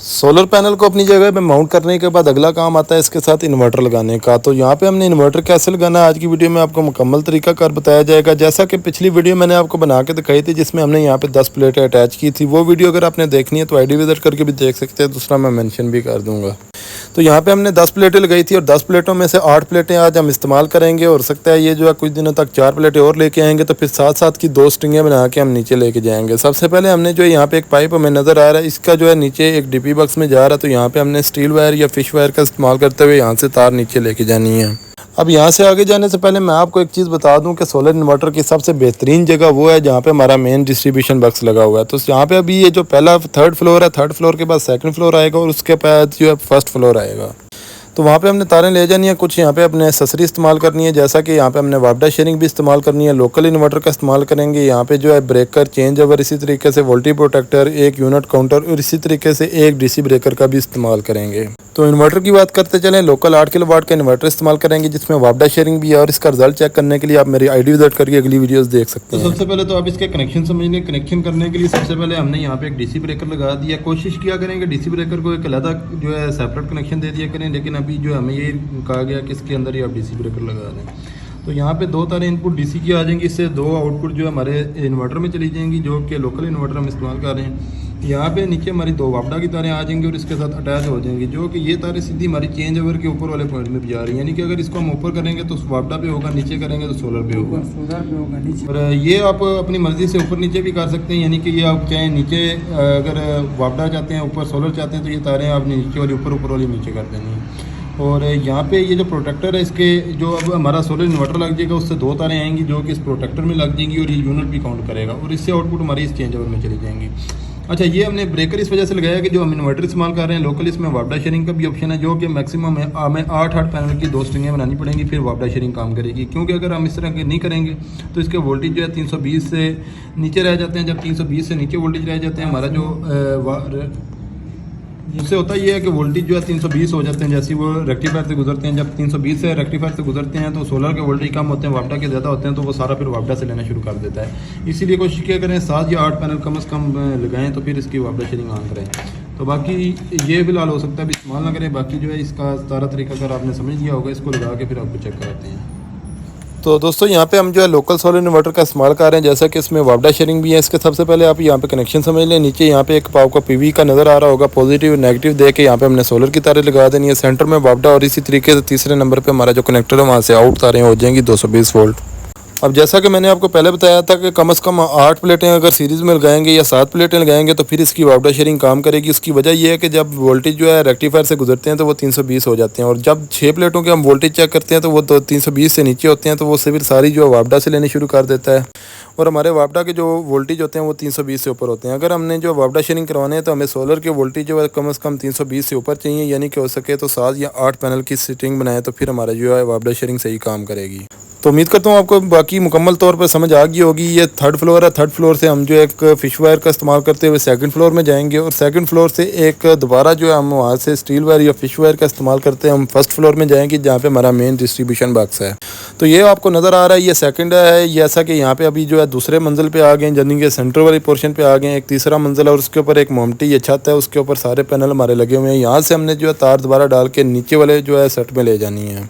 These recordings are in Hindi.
सोलर पैनल को अपनी जगह पे माउंट करने के बाद अगला काम आता है इसके साथ इन्वर्टर लगाने का। तो यहाँ पे हमने इन्वर्टर कैसे लगाना है आज की वीडियो में आपको मुकम्मल तरीका कार बताया जाएगा। जैसा कि पिछली वीडियो मैंने आपको बना के दिखाई थी जिसमें हमने यहाँ पे 10 प्लेटें अटैच की थी, वो वीडियो अगर आपने देखनी है तो आईडी विजिट करके भी देख सकते हैं, दूसरा मैं मेंशन भी कर दूंगा। तो यहाँ पे हमने 10 प्लेटें लगाई थी और 10 प्लेटों में से 8 प्लेटें आज हम इस्तेमाल करेंगे। हो सकता है ये जो है कुछ दिनों तक 4 प्लेटें और लेके आएंगे, तो फिर साथ साथ की 2 स्ट्रिंगें बना के हम नीचे लेके जाएंगे। सबसे पहले हमने जो यहाँ पे एक पाइप हमें नज़र आ रहा है, इसका जो है नीचे एक डीपी बॉक्स में जा रहा है। तो यहाँ पे हमने स्टील वायर या फिश वायर का इस्तेमाल करते हुए यहाँ से तार नीचे लेके जानी है। अब यहाँ से आगे जाने से पहले मैं आपको एक चीज़ बता दूं कि सोलर इन्वर्टर की सबसे बेहतरीन जगह वो है जहाँ पे हमारा मेन डिस्ट्रीब्यूशन बॉक्स लगा हुआ है। तो यहाँ पे अभी ये जो पहला 3rd फ्लोर है, 3rd फ्लोर के बाद 2nd फ्लोर आएगा और उसके बाद जो है 1st फ्लोर आएगा। तो वहाँ पे हमने तारें ले जानी है, कुछ यहाँ पे अपने एक्सेसरी इस्तेमाल करनी है, जैसा कि यहाँ पे हमने वापडा शेयरिंग भी इस्तेमाल करनी है, लोकल इन्वर्टर का इस्तेमाल करेंगे। यहाँ पे जो है ब्रेकर, चेंज ओवर, इसी तरीके से वोल्टेज प्रोटेक्टर, एक यूनिट काउंटर और इसी तरीके से एक डीसी ब्रेकर का भी इस्तेमाल करेंगे। तो इन्वर्टर की बात करते चलें, लोकल 8 किलोवाट का इन्वर्टर इस्तेमाल करेंगे जिसमें वापडा शेयरिंग भी है और इसका रिजल्ट चेक करने के लिए आप मेरी आईडी विजिट करके अगली वीडियोस देख सकते हैं। तो सबसे पहले तो आप इसके कनेक्शन समझने, कनेक्शन करने के लिए सबसे पहले हमने यहाँ पे एक डीसी ब्रेकर लगा दिया। कोशिश किया करेंगे डीसी ब्रेकर को एक अलग जो है सेपरेट कनेक्शन दे दिया करें, लेकिन अभी जो हमें ये कहा गया कि इसके अंदर ही आप डीसी ब्रेकर लगा दें। तो यहाँ पे 2 तारें इनपुट डीसी की आ जाएंगी, इससे 2 आउटपुट जो है हमारे इन्वर्टर में चली जाएंगी, जो कि लोकल इन्वर्टर हम इस्तेमाल कर रहे हैं। यहाँ पे नीचे हमारी 2 वापडा की तारें आ जाएंगी और इसके साथ अटैच हो जाएंगी, जो कि ये तारें सीधी हमारी चेंज ओवर के ऊपर वाले पॉइंट में भी जा रही है। यानी कि अगर इसको हम ऊपर करेंगे तो वापडा पे होगा, नीचे करेंगे तो सोलर पे होगा। और ये आप अपनी मर्जी से ऊपर नीचे भी कर सकते हैं, यानी कि ये आप चाहें नीचे अगर वापडा चाहते हैं, ऊपर सोलर चाहते हैं, तो ये तारें आपने नीचे वाली ऊपर वाली नीचे कर देनी है। और यहाँ पे ये जो प्रोटेक्टर है इसके जो अब हमारा सोलर इन्वर्टर लग जाएगा, उससे 2 तारें आएंगी जो कि इस प्रोटेक्टर में लग जाएंगी और ये यूनिट भी काउंट करेगा और इससे आउटपुट हमारी इस चेंज ओवर में चली जाएंगी। अच्छा, ये हमने ब्रेकर इस वजह से लगाया कि जो हम इन्वर्टर इस्तेमाल कर रहे हैं लोकल, इसमें वापडा शेयरिंग का भी ऑप्शन है, जो कि मैक्सिमम हमें 8 पैनल की 2 स्ट्रिंगें बनानी पड़ेंगी, फिर वापडा शेयरिंग काम करेगी। क्योंकि अगर हम इस तरह के नहीं करेंगे तो इसके वोल्टेज जो है 320 से नीचे रह जाते हैं। जब 320 से नीचे वोल्टेज रह जाते हैं, हमारा जो इससे होता ये है कि वोल्टेज जो है 320 हो जाते हैं जैसे वो रेक्टिफायर से गुजरते हैं। जब 320 से रेक्टिफायर से गुजरते हैं तो सोलर के वोल्टेज कम होते हैं, वापडा के ज़्यादा होते हैं, तो वो सारा फिर वापडा से लेना शुरू कर देता है। इसीलिए कोशिश किया करें 7 या 8 पैनल कम से कम लगाएं, तो फिर इसकी वापडा शेयरिंग ऑन करें। तो बाकी ये फिलहाल हो सकता है अभी इस्तेमाल ना करें। बाकी जो है इसका सारा तरीका अगर आपने समझ लिया होगा, इसको लगा के फिर आपको चेक कराते हैं। तो दोस्तों यहाँ पे हम जो है लोकल सोलर इन्वर्टर का इस्तेमाल कर रहे हैं, जैसा कि इसमें वापडा शेयरिंग भी है। इसके सबसे पहले आप यहाँ पे कनेक्शन समझ लें। नीचे यहाँ पे एक पाव का पीवी का नज़र आ रहा होगा, पॉजिटिव नेगेटिव दे के यहाँ पे हमने सोलर की तारें लगा देनी है। सेंटर में वापडा और इसी तरीके से तीसरे नंबर पे हमारा जो कनेक्टर है वहाँ से आउट तारें हो जाएंगी 220 वोल्ट। अब जैसा कि मैंने आपको पहले बताया था कि कम से कम 8 प्लेटें अगर सीरीज़ में लगाएंगे या 7 प्लेटें लगाएंगे तो फिर इसकी वापडा शेयरिंग काम करेगी। उसकी वजह यह है कि जब वोल्टेज जो है रेक्टिफायर से गुजरते हैं तो वो 320 हो जाते हैं, और जब 6 प्लेटों के हम वोल्टेज चेक करते हैं तो वो 320 से नीचे होते हैं, तो वो फिर सारी जो वापडा से लेनी शुरू कर देता है और हमारे वापडा के जो वोल्टेज होते हैं वो 320 से ऊपर होते हैं। अगर हमने जो वापडा शेयरिंग करवाने हैं तो हमें सोलर के वोल्टेज जो है कम से कम 320 से ऊपर चाहिए, यानी कि हो सके तो 7 या 8 पैनल की सेटिंग बनाएं, तो फिर हमारा जो है वापडा शेयरिंग सही काम करेगी। तो उम्मीद करता हूँ आपको बाकी मुकम्मल तौर पर समझ आ गई होगी। ये 3rd फ्लोर है, 3rd फ्लोर से हम जो एक फिश वायर का इस्तेमाल करते हुए 2nd फ्लोर में जाएंगे और 2nd फ्लोर से एक दोबारा जो है हम वहाँ से स्टील वायर या फिश वायर का इस्तेमाल करते हैं हम 1st फ्लोर में जाएंगे जहाँ पे हमारा मेन डिस्ट्रीब्यूशन बॉक्स है। तो ये आपको नज़र आ रहा है, ये 2nd है। जैसा कि यहाँ पे अभी जो है दूसरे मंजिल पे आ गए, यानी कि सेंटर वाली पोर्शन पे आ गए। एक तीसरा मंजिल है और उसके ऊपर एक मोमटी ये छत है, उसके ऊपर सारे पैनल हमारे लगे हुए हैं। यहाँ से हमने जो है तार दोबारा डाल के नीचे वाले जो है सेट में ले जानी है।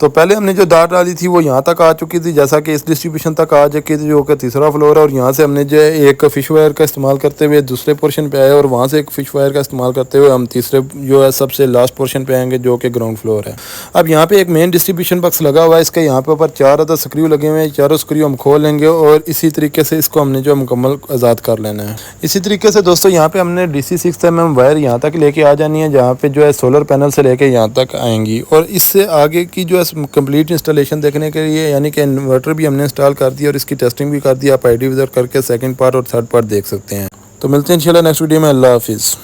तो पहले हमने जो तार डाली थी वो यहाँ तक आ चुकी थी, जैसा कि इस डिस्ट्रीब्यूशन तक आ चुकी थी, जो कि 3रा फ्लोर है। और यहाँ से हमने जो है एक फिश वायर का इस्तेमाल करते हुए दूसरे पोर्शन पे आए और वहाँ से एक फिश वायर का इस्तेमाल करते हुए हम तीसरे जो है सबसे लास्ट पोर्शन पे आएंगे, जो कि ग्राउंड फ्लोर है। अब यहाँ पे एक मेन डिस्ट्रीब्यूशन बॉक्स लगा हुआ है, इसके यहाँ पे ऊपर 4 अदद स्क्रू लगे हुए हैं। चारों स्क्रू हम खोल लेंगे और इसी तरीके से इसको हमने जो मुकम्मल आज़ाद कर लेना है। इसी तरीके से दोस्तों यहाँ पे हमने DC 6 mm वायर यहाँ तक लेके आ जानी है, जहाँ पे जो है सोलर पैनल से लेके यहाँ तक आएंगी। और इससे आगे की जो है कम्प्लीट इंस्टॉलेशन देखने के लिए, यानी कि इन्वर्टर भी हमने इंस्टॉल कर दिया और इसकी टेस्टिंग भी कर दी। आप आईडी विजिट करके 2nd पार्ट और 3rd पार्ट देख सकते हैं। तो मिलते हैं इंशाल्लाह नेक्स्ट वीडियो में। अल्लाह हाफिज़।